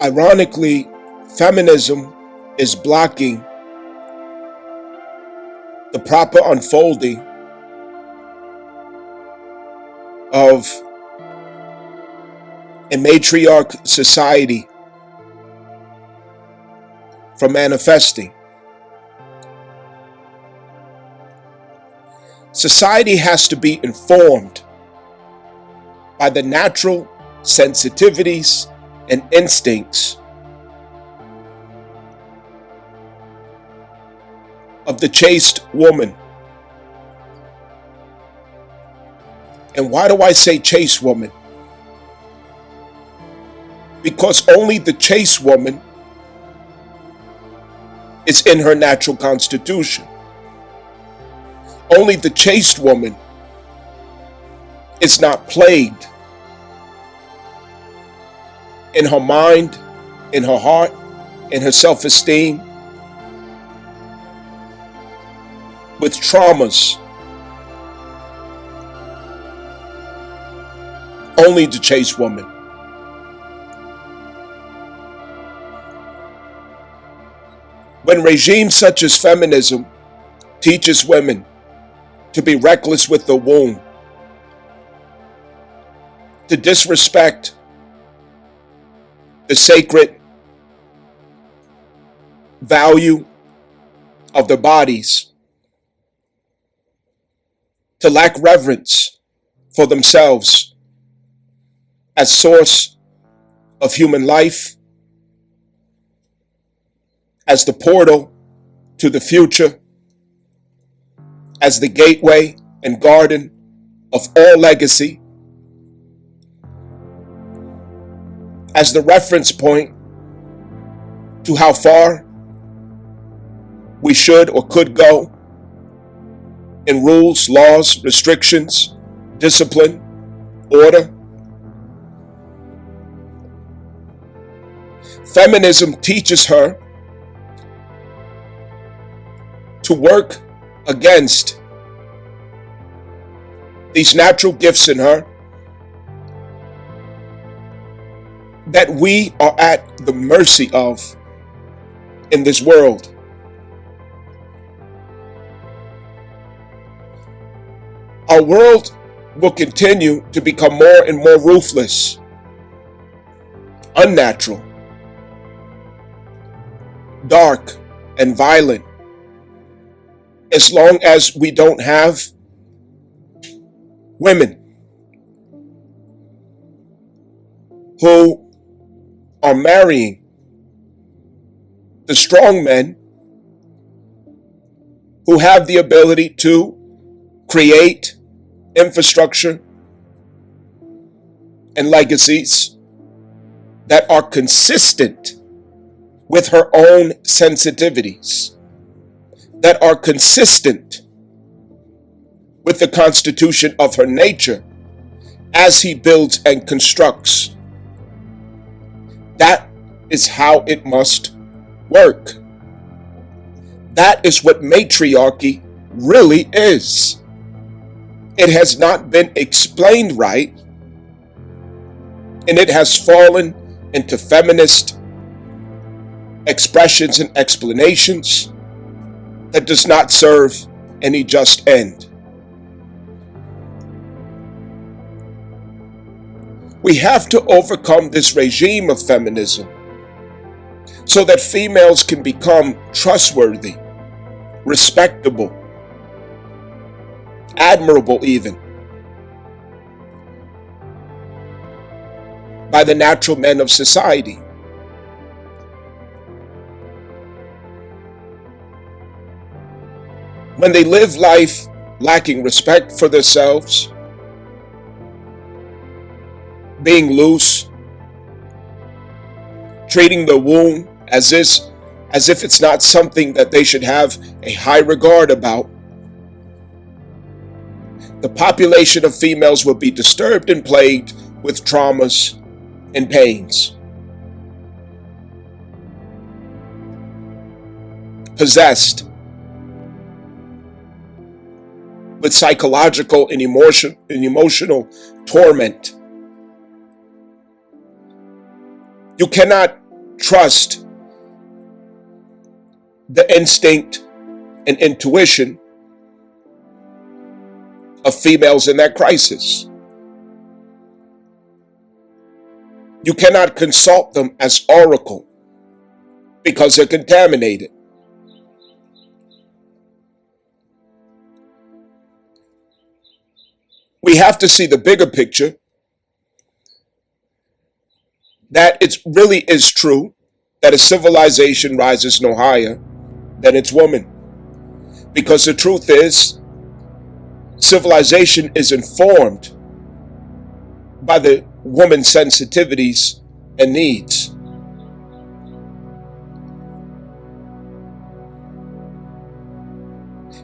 Ironically, feminism is blocking the proper unfolding of a matriarch society from manifesting. Society has to be informed by the natural sensitivities and instincts of the chaste woman. And why do I say chaste woman? Because only the chaste woman is in her natural constitution. Only the chaste woman is not plagued in her mind, in her heart, in her self-esteem with traumas. Only the chaste woman. When regimes such as feminism teaches women to be reckless with the womb, to disrespect the sacred value of their bodies, to lack reverence for themselves as source of human life, as the portal to the future, as the gateway and garden of all legacy, as the reference point to how far we should or could go in rules, laws, restrictions, discipline, order. Feminism teaches her to work against these natural gifts in her that we are at the mercy of in this world. Our world will continue to become more and more ruthless, unnatural, dark, and violent, as long as we don't have women who are marrying the strong men who have the ability to create infrastructure and legacies that are consistent with her own sensitivities, that are consistent with the constitution of her nature as he builds and constructs. That is how it must work. That is what matriarchy really is. It has not been explained right, and it has fallen into feminist expressions and explanations that does not serve any just end. We have to overcome this regime of feminism so that females can become trustworthy, respectable, admirable even, by the natural men of society. When they live life lacking respect for themselves, being loose, treating the womb as if it's not something that they should have a high regard about, the population of females will be disturbed and plagued with traumas and pains. Possessed with psychological and emotional torment. You cannot trust the instinct and intuition of females in that crisis. You cannot consult them as oracle because they're contaminated. We have to see the bigger picture, that it really is true that a civilization rises no higher than its woman. Because the truth is, civilization is informed by the woman's sensitivities and needs.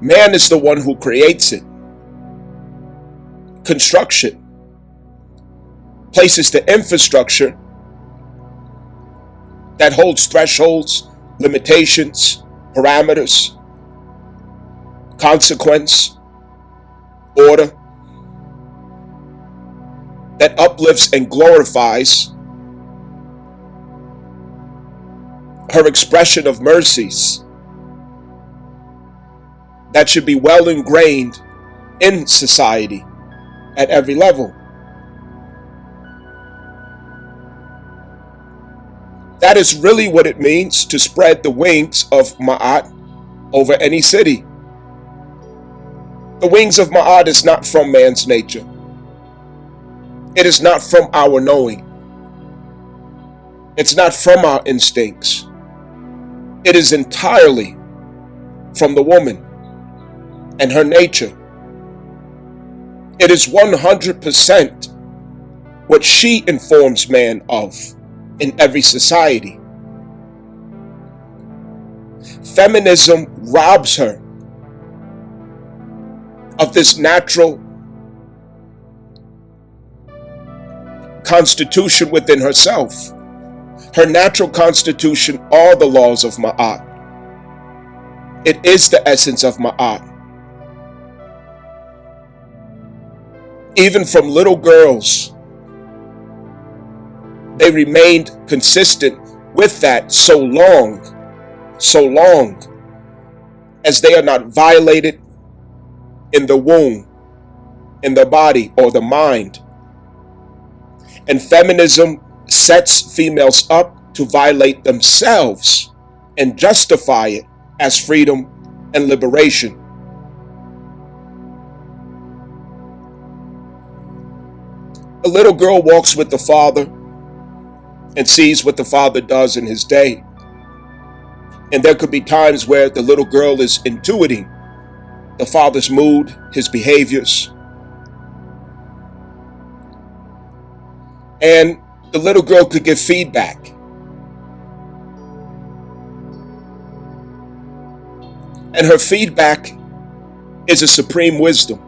Man is the one who creates it. Construction places the infrastructure that holds thresholds, limitations, parameters, consequence, order, that uplifts and glorifies her expression of mercies that should be well ingrained in society at every level. That is really what it means to spread the wings of Ma'at over any city. The wings of Ma'at is not from man's nature. It is not from our knowing. It's not from our instincts. It is entirely from the woman and her nature. It is 100% what she informs man of in every society. Feminism robs her of this natural constitution within herself. Her natural constitution are the laws of Ma'at. It is the essence of Ma'at. Even from little girls, they remained consistent with that so long as they are not violated in the womb, in the body, or the mind. And feminism sets females up to violate themselves and justify it as freedom and liberation. A little girl walks with the father and sees what the father does in his day. And there could be times where the little girl is intuiting the father's mood, his behaviors. And the little girl could give feedback. And her feedback is a supreme wisdom.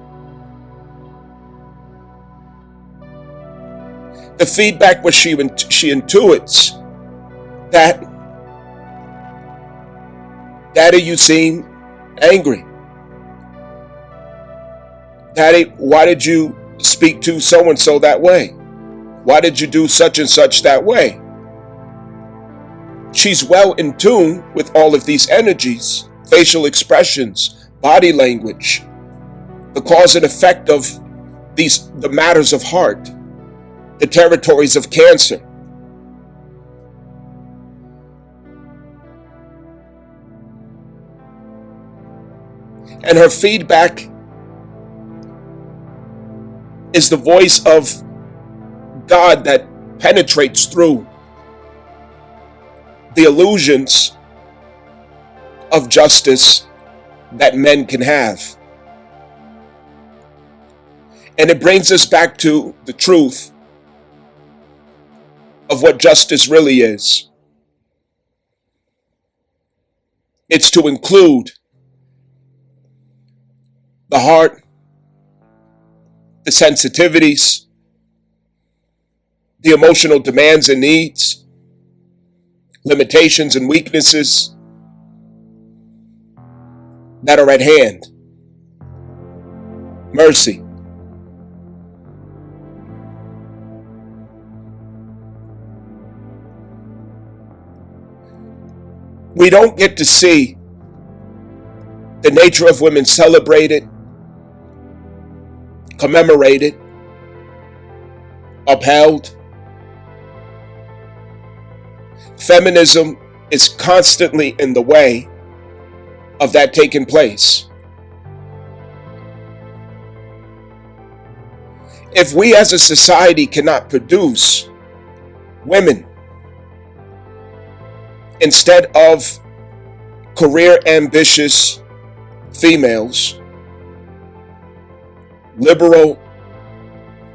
The feedback where she intuits that, Daddy, you seem angry. Daddy, why did you speak to so-and-so that way? Why did you do such and such that way? She's well in tune with all of these energies, facial expressions, body language, the cause and effect of the matters of heart, the territories of Cancer. And her feedback is the voice of God that penetrates through the illusions of justice that men can have. And it brings us back to the truth of what justice really is. It's to include the heart, the sensitivities, the emotional demands and needs, limitations and weaknesses that are at hand. Mercy. We don't get to see the nature of women celebrated, commemorated, upheld. Feminism is constantly in the way of that taking place. If we as a society cannot produce women instead of career ambitious females, liberal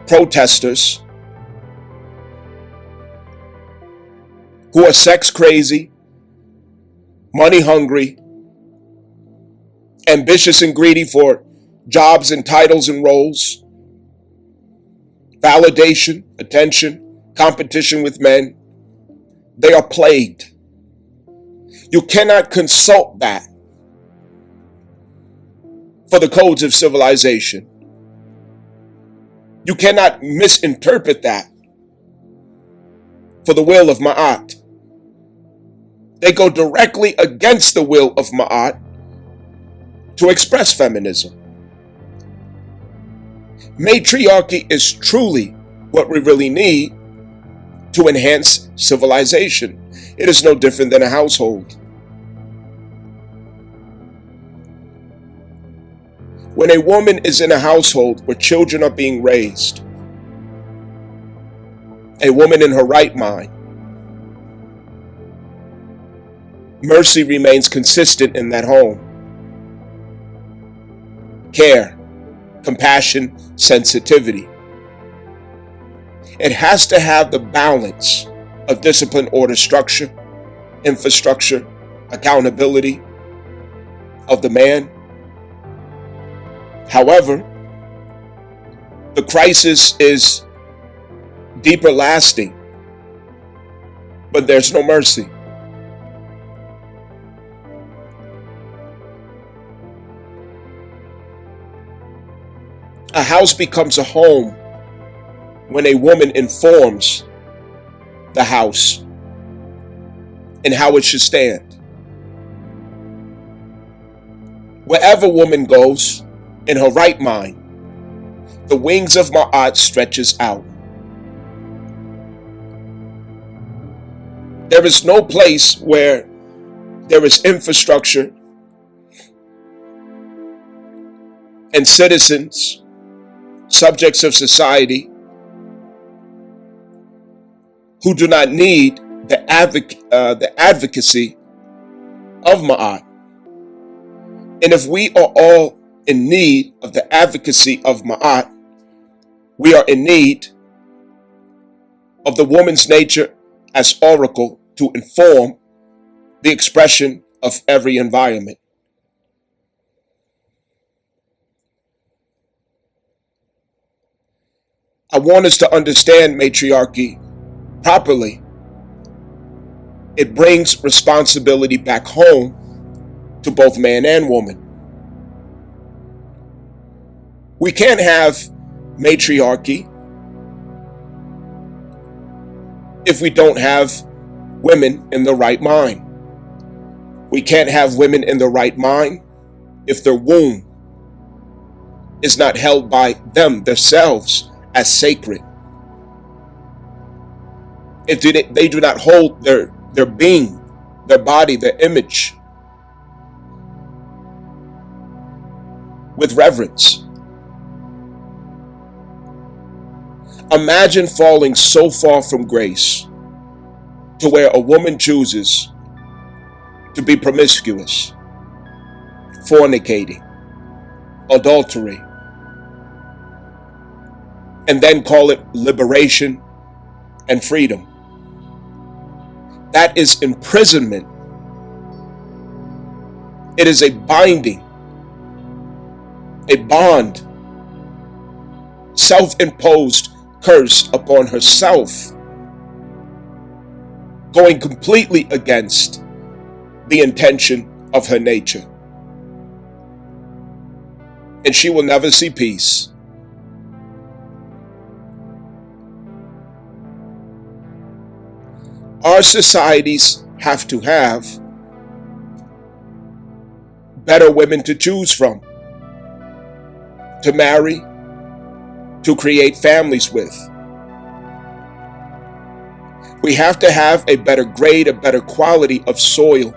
protesters who are sex crazy, money hungry, ambitious and greedy for jobs and titles and roles, validation, attention, competition with men, they are plagued. You cannot consult that for the codes of civilization. You cannot misinterpret that for the will of Ma'at. They go directly against the will of Ma'at to express feminism. Matriarchy is truly what we really need to enhance civilization. It is no different than a household. When a woman is in a household where children are being raised, a woman in her right mind, mercy remains consistent in that home. Care, compassion, sensitivity. It has to have the balance of discipline, order, structure, infrastructure, accountability of the man. However, the crisis is deeper lasting, but there's no mercy. A house becomes a home when a woman informs the house and how it should stand. Wherever woman goes, in her right mind, the wings of Ma'at stretches out. There is no place where there is infrastructure and citizens, subjects of society, who do not need the advocacy of Ma'at. And if we are all in need of the advocacy of Ma'at, we are in need of the woman's nature as oracle to inform the expression of every environment. I want us to understand matriarchy properly. It brings responsibility back home to both man and woman. We can't have matriarchy if we don't have women in the right mind. We can't have women in the right mind if their womb is not held by them themselves as sacred. If they do not hold their being, their body, their image with reverence. Imagine falling so far from grace to where a woman chooses to be promiscuous, fornicating, adultery, and then call it liberation and freedom. That is imprisonment. It is a binding, a bond, self-imposed curse upon herself, going completely against the intention of her nature. And she will never see peace. Our societies have to have better women to choose from, to marry, to create families with. We have to have a better grade, a better quality of soil,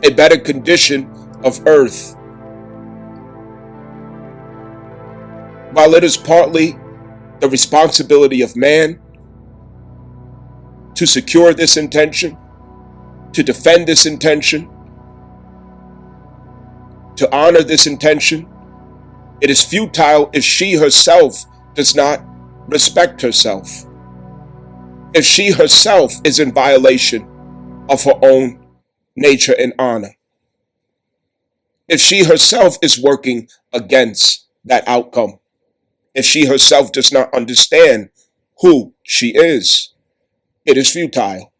a better condition of earth. While it is partly the responsibility of man to secure this intention, to defend this intention, to honor this intention, it is futile if she herself does not respect herself, if she herself is in violation of her own nature and honor, if she herself is working against that outcome, if she herself does not understand who she is, it is futile.